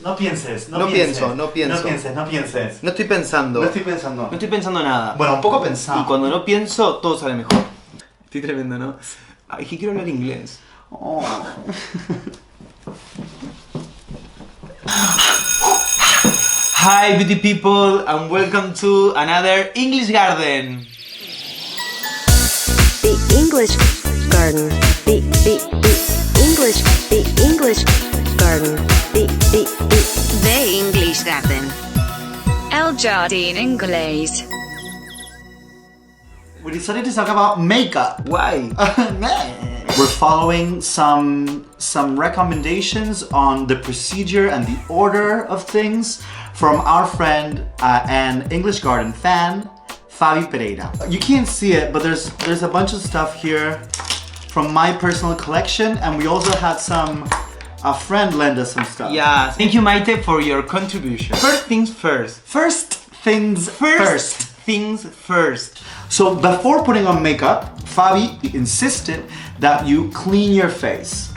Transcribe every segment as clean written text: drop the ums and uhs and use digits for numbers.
No pienses, No pienso. No pienses. No estoy pensando. No estoy pensando. No estoy pensando nada. Bueno, un poco pensado. Y cuando no pienso, todo sale mejor. Estoy tremendo, ¿no? Ay, que quiero hablar inglés. Oh. Hi, beauty people, and welcome to another English garden. The English garden. The English garden. The English garden. El jardín inglés. We decided to talk about makeup. Why? We're following some recommendations on the procedure and the order of things from our friend and English Garden fan, Fabi Pereira. You can't see it, but there's a bunch of stuff here from my personal collection, and we also had a friend lend us some stuff. Yeah, thank you, Maite, for your contribution. First things first. First things first. So before putting on makeup, Fabi insisted that you clean your face.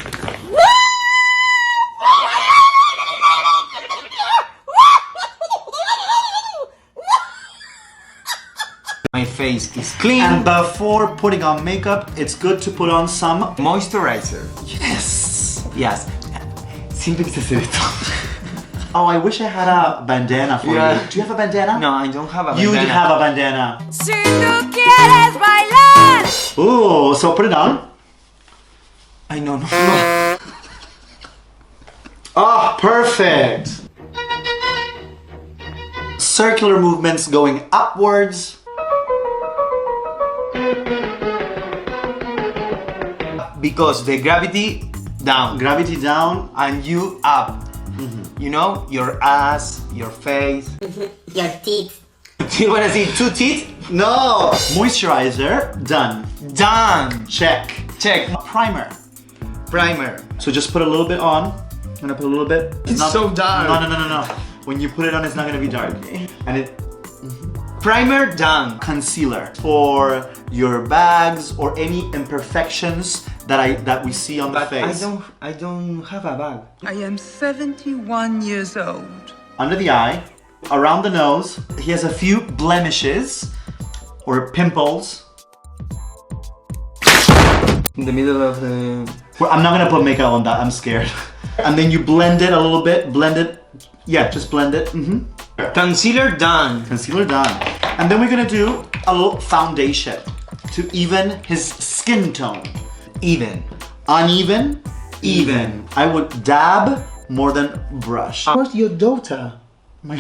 My face is clean. And before putting on makeup, it's good to put on some moisturizer. Yes. Yes. Siempre quise hacer esto. Oh, I wish I had a bandana for you. Do you have a bandana? No, I don't have a bandana. You have a bandana. Si tú quieres bailar. Ooh, so put it on. I know, no. Oh, perfect. Circular movements going upwards. Because the gravity down. Gravity down. And you up. You know, your ass, your face. Your teeth. Do you wanna see 2 teeth? No! Moisturizer, done. Done. Check. Check. Primer. Primer. So just put a little bit on. I'm gonna put a little bit. It's so dark. No. When you put it on, it's not gonna be dark. And it... Primer, done. Concealer for your bags or any imperfections that we see on the face. I don't have a bag. I am 71 years old. Under the eye, around the nose, he has a few blemishes or pimples. In the middle of the... Well, I'm not gonna put makeup on that, I'm scared. And then you blend it a little bit, blend it. Yeah, just blend it. Concealer, done. Concealer, done. And then we're gonna do a little foundation to even his skin tone. Even. Uneven, even. I would dab more than brush. How's your daughter? My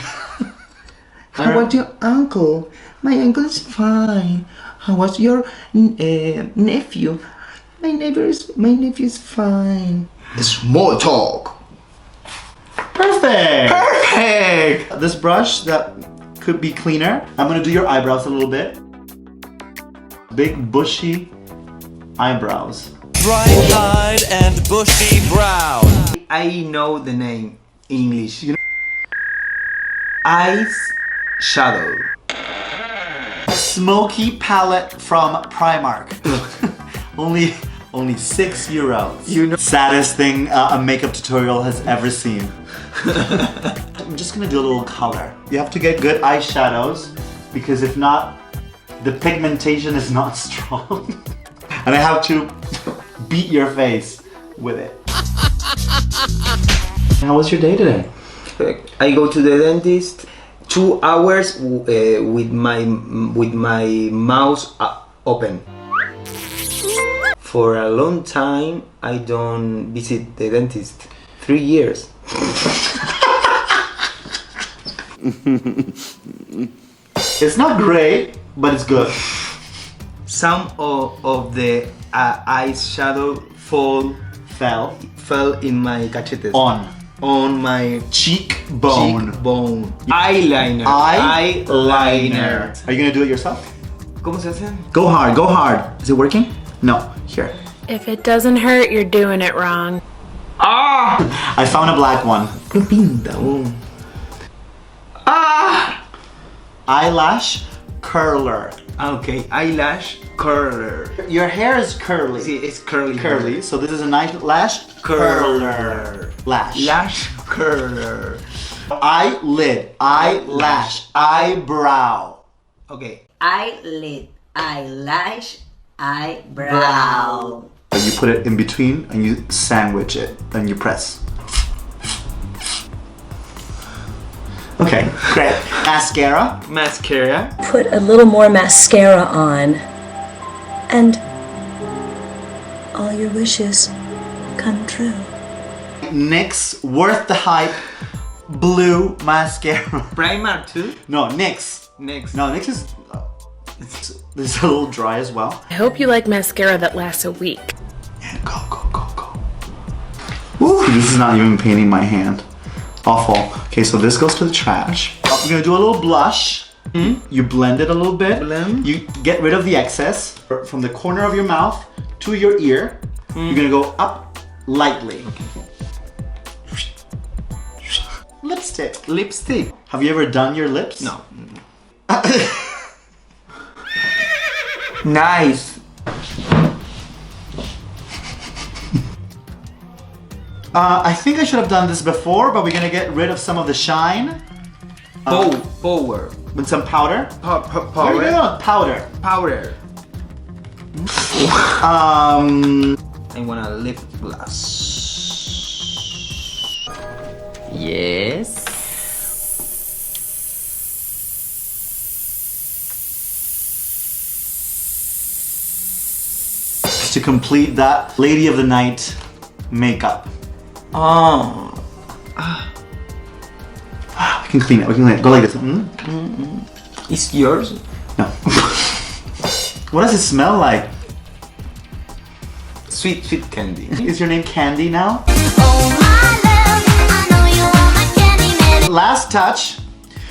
How about your uncle? My uncle's fine. How was your nephew? My nephew's fine. Small talk. Perfect! Perfect! This brush that could be cleaner. I'm gonna do your eyebrows a little bit. Big bushy eyebrows. Bright-eyed and bushy brow. I know the name in English. Eyes shadow. Smoky palette from Primark. only €6. You know. Saddest thing a makeup tutorial has ever seen. I'm just gonna do a little color. You have to get good eyeshadows because if not, the pigmentation is not strong. And I have to beat your face with it. How was your day today? I go to the dentist 2 hours with my mouth open. For a long time, I don't visit the dentist. 3 years. It's not great, but it's good. Some of the eyeshadow fell in my cachetes. On my cheekbone. Eyeliner. Are you gonna do it yourself? ¿Cómo se hace? Go hard. Is it working? No. Here. If it doesn't hurt, you're doing it wrong. Ah! I found a black one. No pinta. Ah! Eyelash Curler. Okay, eyelash curler. Your hair is curly. See, it's curly. Curly. So this is an eyelash curler. Lash. Curler. Eyelid, eyelash, eyebrow. Okay. Eyelid, eyelash, eyebrow. You put it in between and you sandwich it, and you press. Okay, great. Mascara. Mascara. Put a little more mascara on, and all your wishes come true. NYX Worth the Hype blue mascara. Primer too. No, NYX. Next. No, NYX is it's a little dry as well. I hope you like mascara that lasts a week. Yeah, go. Ooh, this is not even painting my hand. Awful. Okay, so this goes to the trash. We're gonna do a little blush. You blend it a little bit. Blend. You get rid of the excess from the corner of your mouth to your ear. You're gonna go up lightly. Lipstick. Lipstick. Have you ever done your lips? No. Nice. I think I should have done this before, but we're gonna get rid of some of the shine. Power. With some powder. Power. No, powder. Powder. I want a lip gloss. Yes. To complete that Lady of the Night makeup. Oh. We can clean it. Go like this. It's yours? No. What does it smell like? Sweet candy. Is your name Candy now? Oh my love, I know you are my candy man. Last touch.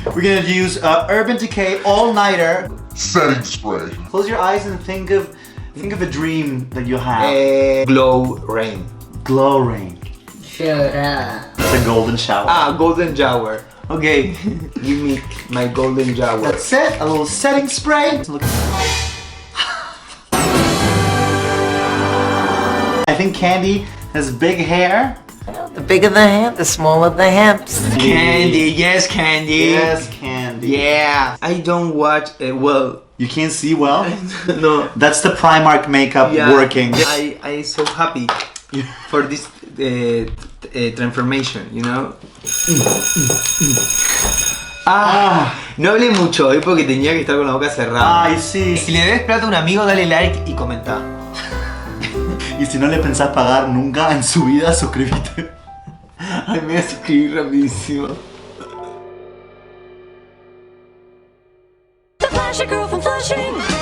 We're gonna use Urban Decay All Nighter setting spray. Close your eyes and think of a dream that you have. Glow rain. Glow rain. Shut up. It's a golden shower. Golden shower. Okay, give me my golden shower. That's it. A little setting spray. Look. I think Candy has big hair. The bigger the hand, the smaller the hips. Candy, yes, Candy. Yes, Candy. Yeah. I don't watch well. You can't see well? No. That's the Primark makeup working. I so happy for this transformation, you know? No hablé mucho hoy porque tenía que estar con la boca cerrada. Ay, sí. Si le debes plata a un amigo, dale like y comenta. Y si no le pensás pagar nunca en su vida, suscríbete. Ay, me voy a suscribir rapidísimo. The Flashy Girl from Flushing.